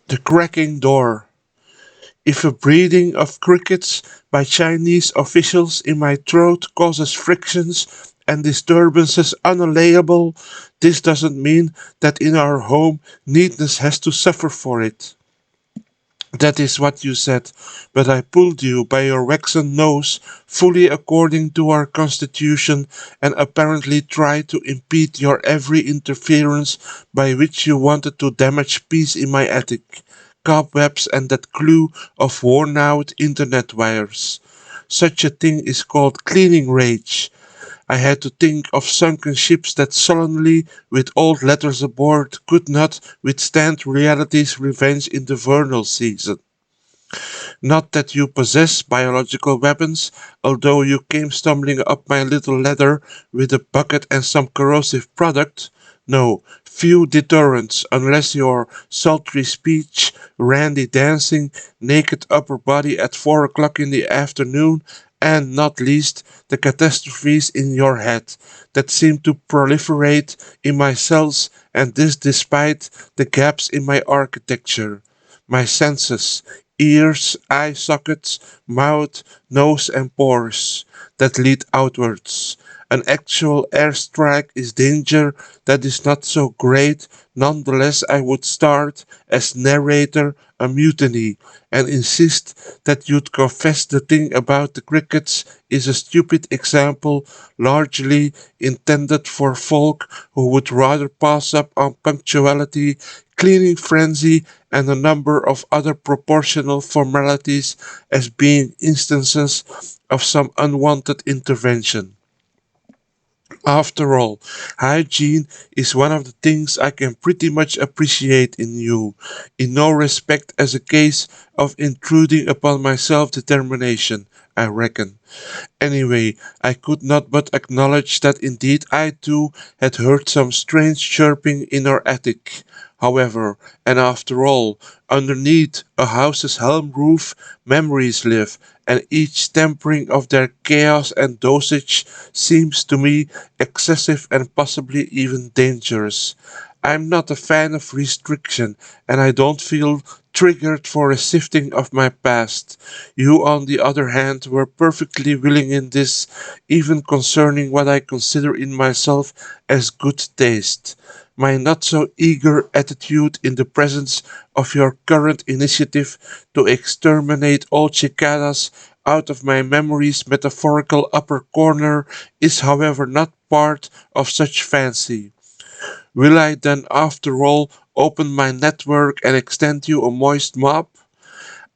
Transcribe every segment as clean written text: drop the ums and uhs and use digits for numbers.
The cracking door. If a breeding of crickets by Chinese officials in my throat causes frictions and disturbances unallayable, this doesn't mean that in our home neatness has to suffer for it. That is what you said, but I pulled you by your waxen nose, fully according to our constitution, and apparently tried to impede your every interference by which you wanted to damage peace in my attic, cobwebs and that clue of worn-out internet wires. Such a thing is called cleaning rage. I had to think of sunken ships that sullenly, with old letters aboard, could not withstand reality's revenge in the vernal season. Not that you possess biological weapons, although you came stumbling up my little ladder with a bucket and some corrosive product. No, few deterrents, unless your sultry speech, randy dancing, naked upper body at 4 o'clock in the afternoon, and not least the catastrophes in your head that seem to proliferate in my cells, and this despite the gaps in my architecture. My senses, ears, eye sockets, mouth, nose and pores that lead outwards. An actual airstrike is danger that is not so great, nonetheless I would start, as narrator, a mutiny, and insist that you'd confess the thing about the crickets is a stupid example largely intended for folk who would rather pass up on punctuality, cleaning frenzy, and a number of other proportional formalities as being instances of some unwanted intervention. After all, hygiene is one of the things I can pretty much appreciate in you, in no respect as a case of intruding upon my self-determination, I reckon. Anyway, I could not but acknowledge that indeed I too had heard some strange chirping in our attic. However, and after all, underneath a house's helm roof memories live, and each tempering of their chaos and dosage seems to me excessive and possibly even dangerous. I'm not a fan of restriction, and I don't feel triggered for a sifting of my past. You, on the other hand, were perfectly willing in this, even concerning what I consider in myself as good taste. My not so eager attitude in the presence of your current initiative to exterminate all cicadas out of my memory's metaphorical upper corner is, however, not part of such fancy. Will I then after all open my network and extend you a moist mop?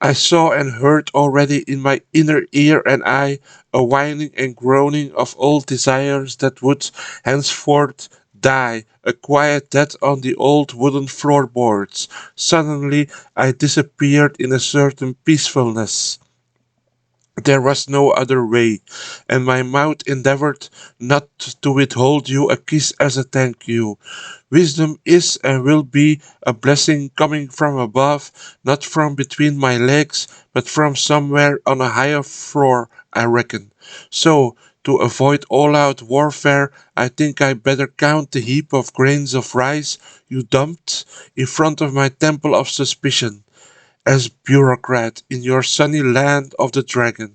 I saw and heard already in my inner ear and eye a whining and groaning of old desires that would henceforth die a quiet death on the old wooden floorboards. Suddenly I disappeared in a certain peacefulness. There was no other way, and my mouth endeavored not to withhold you a kiss as a thank you. Wisdom is and will be a blessing coming from above, not from between my legs, but from somewhere on a higher floor, I reckon. So, to avoid all-out warfare, I think I better count the heap of grains of rice you dumped in front of my temple of suspicion, as bureaucrat in your sunny land of the dragon.